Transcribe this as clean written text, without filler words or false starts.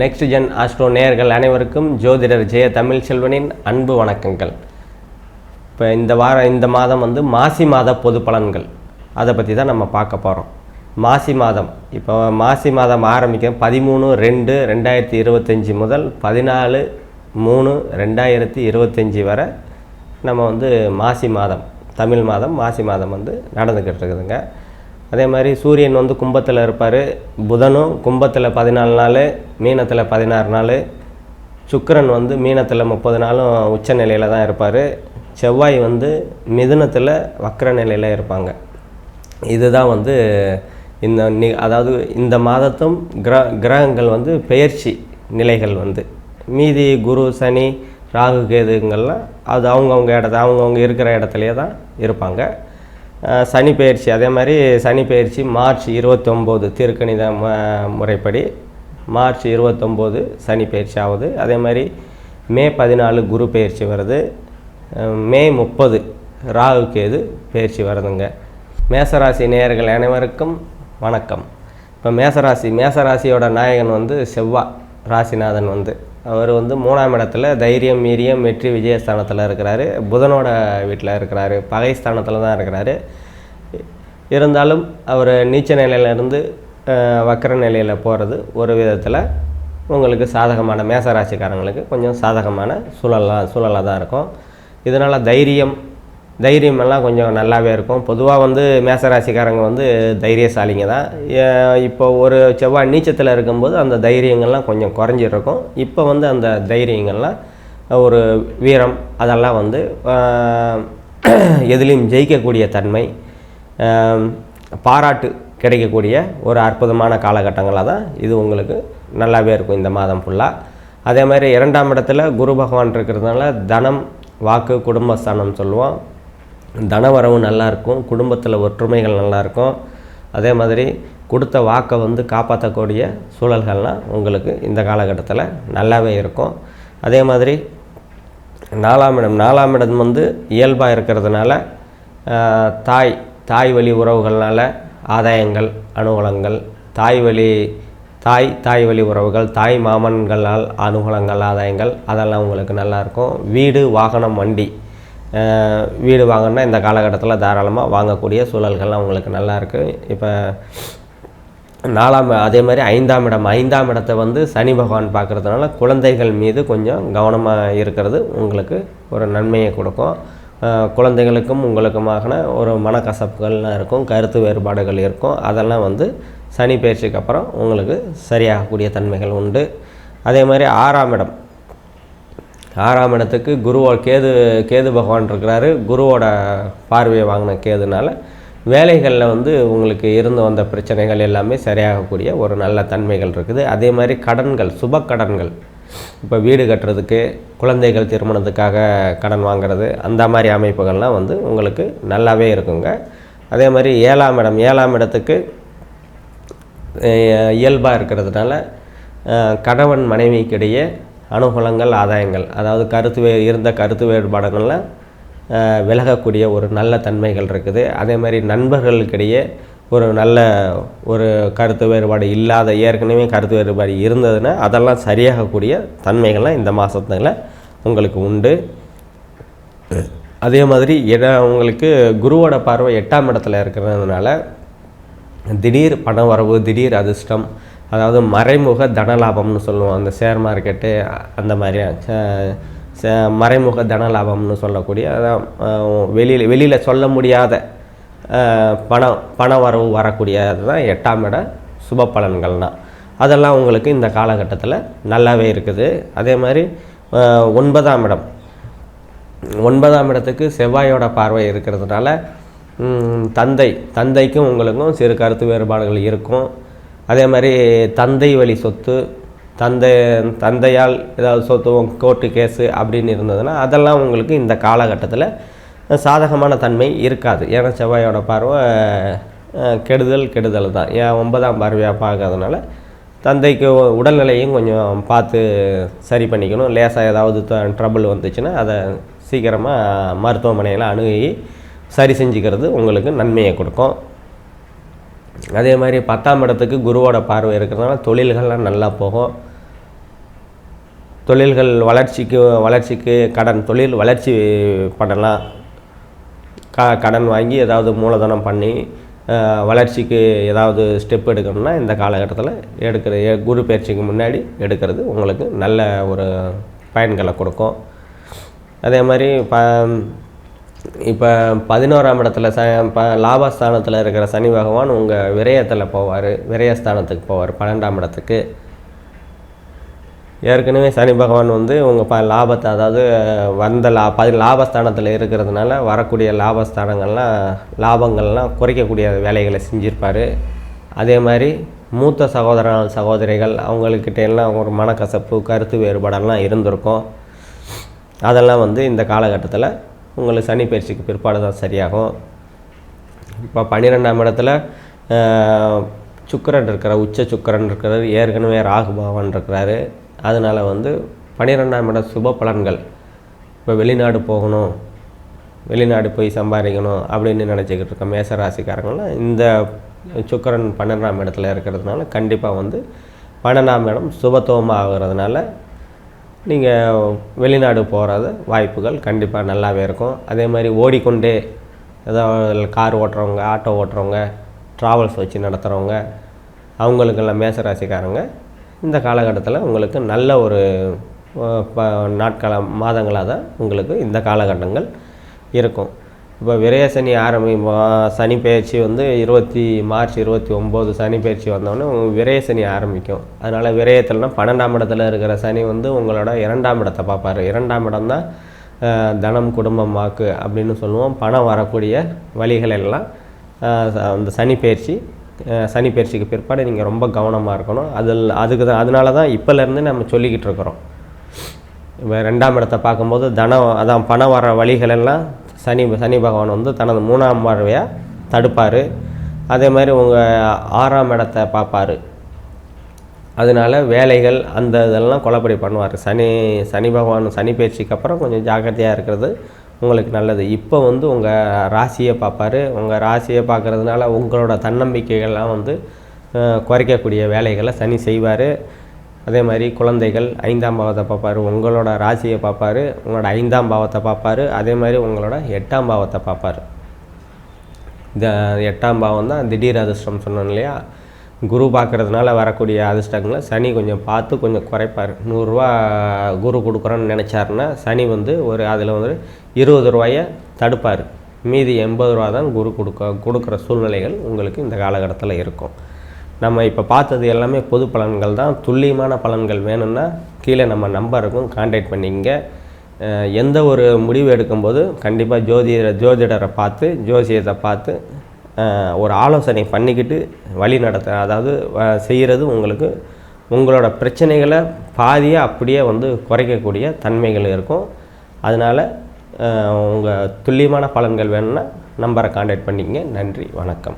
Next gen astro நேயர்கள் அனைவருக்கும் ஜோதிடர் ஜெய தமிழ்ச்செல்வனின் அன்பு வணக்கங்கள். இப்போ இந்த மாதம் வந்து மாசி மாத பொது பலன்கள் அதை பற்றி தான் நம்ம பார்க்க போகிறோம். மாசி மாதம் இப்போ மாசி மாதம் ஆரம்பிக்க 13/2/2025 முதல் 14/3/2025 வரை நம்ம வந்து மாசி மாதம் தமிழ் மாதம் மாசி மாதம் வந்து நடந்துக்கிட்டு இருக்குதுங்க. அதே மாதிரி சூரியன் வந்து கும்பத்தில் இருப்பார், புதனும் கும்பத்தில் 14 நாள், மீனத்தில் 16 நாள், சுக்கிரன் வந்து மீனத்தில் 30 நாளும் உச்ச நிலையில் தான் இருப்பார், செவ்வாய் வந்து மிதுனத்தில் வக்ர நிலையில் இருப்பாங்க. இதுதான் வந்து அதாவது இந்த மாதத்தும் கிரகங்கள் வந்து பெயர்ச்சி நிலைகள் வந்து மீதி குரு சனி ராகு கேதுங்கள்லாம் அது அவங்கவுங்க இருக்கிற இடத்துலையே தான் இருப்பாங்க. சனி பெயர்ச்சி அதே மாதிரி சனி பெயர்ச்சி மார்ச் 29 திருக்கணித முறைப்படி மார்ச் 29 சனி பெயர்ச்சி ஆகுது. அதே மாதிரி மே 14 குரு பெயர்ச்சி வருது, மே 30 ராகு கேது பெயர்ச்சி வருதுங்க. மேசராசி நேயர்கள் அனைவருக்கும் வணக்கம். இப்போ மேசராசியோட நாயகன் வந்து செவ்வாய் ராசிநாதன் வந்து அவர் வந்து 3ஆம் இடத்துல தைரியம் வீரியம் வெற்றி விஜயஸ்தானத்தில் இருக்கிறாரு, புதனோட வீட்டில் இருக்கிறாரு, பகை ஸ்தானத்தில் தான் இருக்கிறாரு. இருந்தாலும் அவர் நீச்ச நிலையிலேருந்து வக்கர நிலையில் போகிறது ஒரு விதத்தில் உங்களுக்கு சாதகமான மேசராசிக்காரங்களுக்கு கொஞ்சம் சாதகமான சூழலாக தான் இருக்கும். இதனால் தைரியமெல்லாம் கொஞ்சம் நல்லாவே இருக்கும். பொதுவாக வந்து மேசராசிக்காரங்க வந்து தைரியசாலிங்க தான். இப்போ ஒரு செவ்வாய் நீச்சத்தில் இருக்கும்போது அந்த தைரியங்கள்லாம் கொஞ்சம் குறைஞ்சிருக்கும். இப்போ வந்து அந்த தைரியங்கள்லாம் ஒரு வீரம் அதெல்லாம் வந்து எதுலேயும் ஜெயிக்கக்கூடிய தன்மை, பாராட்டு கிடைக்கக்கூடிய ஒரு அற்புதமான காலகட்டங்களாக தான் இது உங்களுக்கு நல்லாவே இருக்கும் இந்த மாதம் ஃபுல்லாக. அதே மாதிரி 2ஆம் இடத்துல குரு பகவான் இருக்கிறதுனால தனம் வாக்கு குடும்பஸ்தானம் சொல்லுவோம். தனவரவு நல்லாயிருக்கும், குடும்பத்தில் ஒற்றுமைகள் நல்லாயிருக்கும். அதே மாதிரி கொடுத்த வாக்கை வந்து காப்பாற்றக்கூடிய சூழல்கள்லாம் உங்களுக்கு இந்த காலகட்டத்தில் நல்லாவே இருக்கும். அதே மாதிரி 4ஆம் இடம் வந்து இயல்பாக இருக்கிறதுனால தாய் வழி உறவுகள்னால ஆதாயங்கள் அனுகூலங்கள், தாய் வழி உறவுகள், தாய் மாமன்களால் அனுகூலங்கள் ஆதாயங்கள் அதெல்லாம் உங்களுக்கு நல்லாயிருக்கும். வீடு வாகனம் வண்டி வீடு வாங்கினா இந்த காலகட்டத்தில் தாராளமாக வாங்கக்கூடிய சூழல்கள்லாம் உங்களுக்கு நல்லாயிருக்கு. இப்போ அதே மாதிரி 5ஆம் இடத்தை வந்து சனி பகவான் பார்க்குறதுனால குழந்தைகள் மீது கொஞ்சம் கவனமாக இருக்கிறது உங்களுக்கு ஒரு நன்மையை கொடுக்கும். குழந்தைகளுக்கும் உங்களுக்குமான ஒரு மனக்கசப்புகள்லாம் இருக்கும், கருத்து வேறுபாடுகள் இருக்கும். அதெல்லாம் வந்து சனி பயிற்சிக்கு அப்புறம் உங்களுக்கு சரியாகக்கூடிய தன்மைகள் உண்டு. அதே மாதிரி 6ஆம் இடத்துக்கு கேது பகவான் இருக்கிறாரு. குருவோட பார்வையை வாங்கின கேதுனால வேலைகளில் வந்து உங்களுக்கு இருந்து வந்த பிரச்சனைகள் எல்லாமே சரியாகக்கூடிய ஒரு நல்ல தன்மைகள் இருக்குது. அதே மாதிரி சுப கடன்கள், இப்போ வீடு கட்டுறதுக்கு, குழந்தைகள் திருமணத்துக்காக கடன் வாங்கிறது, அந்த மாதிரி அமைப்புகள்லாம் வந்து உங்களுக்கு நல்லாவே இருக்குங்க. அதே மாதிரி 7ஆம் இடத்துக்கு இயல்பாக இருக்கிறதுனால கணவன் மனைவிக்கிடையே அனுகூலங்கள் ஆதாயங்கள், அதாவது கருத்து வேறுபாடுகள்லாம் விலகக்கூடிய ஒரு நல்ல தன்மைகள் இருக்குது. அதே மாதிரி நண்பர்களுக்கிடையே ஒரு கருத்து வேறுபாடு இல்லாத, ஏற்கனவே கருத்து வேறுபாடு இருந்ததுன்னா அதெல்லாம் சரியாகக்கூடிய தன்மைகள்லாம் இந்த மாதத்தில் உங்களுக்கு உண்டு. அதே மாதிரி உங்களுக்கு குருவோட பார்வை 8ஆம் இடத்துல இருக்கிறதுனால திடீர் பண வரவு, திடீர் அதிர்ஷ்டம், அதாவது மறைமுக தனலாபம்னு சொல்லுவோம். அந்த ஷேர் மார்க்கெட்டு அந்த மாதிரி மறைமுக தனலாபம்னு சொல்லக்கூடிய, அதான் வெளியில் சொல்ல முடியாத பண வரவு வரக்கூடியது தான் 8ஆம் இட சுப பலன்கள்னால் அதெல்லாம் உங்களுக்கு இந்த காலகட்டத்தில் நல்லாவே இருக்குது. அதே மாதிரி 9ஆம் இடத்துக்கு செவ்வாயோட பார்வை இருக்கிறதுனால தந்தைக்கும் உங்களுக்கும் சிறு கருத்து வேறுபாடுகள் இருக்கும். அதே மாதிரி தந்தை வழி சொத்து, தந்தையால் ஏதாவது சொத்து கோர்ட்டு கேஸு அப்படின்னு இருந்ததுன்னா அதெல்லாம் உங்களுக்கு இந்த காலகட்டத்தில் சாதகமான தன்மை இருக்காது. ஏன்னா செவ்வாயோட பார்வை கெடுதல் தான். 9ஆம் பார்வையாக பார்க்கறதுனால தந்தைக்கு உடல்நிலையும் கொஞ்சம் பார்த்து சரி பண்ணிக்கணும். லேசாக ஏதாவது ட்ரபிள் வந்துச்சுன்னா அதை சீக்கிரமாக மருத்துவமனையில் அணுகி சரி செஞ்சுக்கிறது உங்களுக்கு நன்மையை கொடுக்கும். அதே மாதிரி 10ஆம் இடத்துக்கு குருவோட பார்வை இருக்கிறதுனால தொழில்கள்லாம் நல்லா போகும். தொழில்கள் வளர்ச்சிக்கு கடன், தொழில் வளர்ச்சி பண்ணலாம். கடன் வாங்கி ஏதாவது மூலதனம் பண்ணி வளர்ச்சிக்கு ஏதாவது ஸ்டெப் எடுக்கணும்னா இந்த காலகட்டத்தில் குரு பயிற்சிக்கு முன்னாடி எடுக்கிறது உங்களுக்கு நல்ல ஒரு பயன்களை கொடுக்கும். அதே மாதிரி இப்போ 11ஆம் இடத்துல லாபஸ்தானத்தில் இருக்கிற சனி பகவான் உங்கள் விரயத்தில் போவார், விரயஸ்தானத்துக்கு போவார் 12ஆம் இடத்துக்கு. ஏற்கனவே சனி பகவான் வந்து உங்கள் லாபத்தை, அதாவது வந்த லாபஸ்தானத்தில் இருக்கிறதுனால வரக்கூடிய லாபங்கள்லாம் குறைக்கக்கூடிய வேலைகளை செஞ்சுருப்பார். அதே மாதிரி மூத்த சகோதரிகள் அவங்கக்கிட்ட எல்லாம் ஒரு மனக்கசப்பு, கருத்து வேறுபாடெல்லாம் இருந்திருக்கும். அதெல்லாம் வந்து இந்த காலகட்டத்தில் உங்களுக்கு சனி பயிற்சிக்கு பிற்பாடு தான் சரியாகும். இப்போ 12ஆம் இடத்துல சுக்கிரன் உச்ச சுக்கிரன் இருக்கிறார், ஏற்கனவே ராகு பகவான் இருக்கிறாரு. அதனால் வந்து 12ஆம் இடம் சுப பலன்கள். இப்போ வெளிநாடு போகணும், வெளிநாடு போய் சம்பாதிக்கணும் அப்படின்னு நினச்சிக்கிட்டு இருக்க மேசராசிக்காரங்களாம் இந்த சுக்கிரன் 12ஆம் இடத்துல இருக்கிறதுனால கண்டிப்பாக வந்து 12ஆம் இடம் சுபத்துவமாக ஆகிறதுனால நீங்கள் வெளிநாடு போகிறது வாய்ப்புகள் கண்டிப்பாக நல்லாவே இருக்கும். அதே மாதிரி ஓடிக்கொண்டே ஏதாவது கார் ஓட்டுறவங்க, ஆட்டோ ஓட்டுறவங்க, ட்ராவல்ஸ் வச்சு நடத்துகிறவங்க, அவங்களுக்கெல்லாம் மேசராசிக்காரங்க இந்த காலகட்டத்தில் உங்களுக்கு நல்ல ஒரு மாதங்களாக தான் உங்களுக்கு இந்த காலகட்டங்கள் இருக்கும். இப்போ விரயசனி சனி பயிற்சி வந்து மார்ச் 29 சனி பயிற்சி வந்தோடனே விரயசனி ஆரம்பிக்கும். அதனால் விரயத்தில்னா 12ஆம் இடத்துல இருக்கிற சனி வந்து உங்களோட 2ஆம் இடத்தை பார்ப்பார். 2ஆம் இடம் தான் தனம், குடும்பம், வாக்கு அப்படின்னு சொல்லுவோம். பணம் வரக்கூடிய வழிகள் எல்லாம் அந்த சனி பயிற்சிக்கு பிற்பாடு நீங்கள் ரொம்ப கவனமாக இருக்கணும். அதனால தான் இப்போலேருந்து நம்ம சொல்லிக்கிட்டு இருக்கிறோம். இப்போ 2ஆம் இடத்தை பார்க்கும்போது பணம் வர வழிகளெல்லாம் சனி பகவான் வந்து தனது 3ஆம் பார்வையாக தடுப்பார். அதே மாதிரி உங்கள் 6ஆம் இடத்தை பார்ப்பார். அதனால் வேலைகள் இதெல்லாம் குழப்படி பண்ணுவார். சனி பகவான் சனி பயிற்சிக்கு அப்புறம் கொஞ்சம் ஜாக்கிரதையாக இருக்கிறது உங்களுக்கு நல்லது. இப்போ வந்து உங்கள் ராசியை பார்ப்பார். உங்கள் ராசியை பார்க்குறதுனால உங்களோட தன்னம்பிக்கைகள்லாம் வந்து குறைக்கக்கூடிய வேலைகளை சனி செய்வார். அதே மாதிரி குழந்தைகள் 5ஆம் பாவத்தை பார்ப்பார், உங்களோட ராசியை பார்ப்பார், உங்களோட 5ஆம் பாவத்தை பார்ப்பார். அதே மாதிரி உங்களோட 8ஆம் பாவத்தை பார்ப்பார். இந்த 8ஆம் பாவம் தான் திடீர் அதிர்ஷ்டம் சொன்னோம் இல்லையா. குரு பார்க்குறதுனால வரக்கூடிய அதிர்ஷ்டங்களை சனி கொஞ்சம் பார்த்து கொஞ்சம் குறைப்பார். 100 ரூபா குரு கொடுக்குறோன்னு நினச்சாருன்னா சனி வந்து அதில் வந்து 20 ரூபாயை தடுப்பார். மீதி 80 ரூபா தான் குரு கொடுக்குற சூழ்நிலைகள் உங்களுக்கு இந்த காலகட்டத்தில் இருக்கும். நம்ம இப்போ பார்த்தது எல்லாமே பொது பலன்கள் தான். துல்லியமான பலன்கள் வேணும்னா கீழே நம்ம நம்பருக்கும் கான்டாக்ட் பண்ணிங்க. எந்த ஒரு முடிவு எடுக்கும்போது கண்டிப்பாக ஜோதிடரை பார்த்து, ஜோசியத்தை பார்த்து ஒரு ஆலோசனை பண்ணிக்கிட்டு வழி அதாவது செய்கிறது உங்களுக்கு உங்களோட பிரச்சனைகளை பாதியாக அப்படியே வந்து குறைக்கக்கூடிய தன்மைகள் இருக்கும். அதனால் உங்கள் துல்லியமான பலன்கள் வேணும்னா நம்பரை கான்டாக்ட் பண்ணிக்கங்க. நன்றி, வணக்கம்.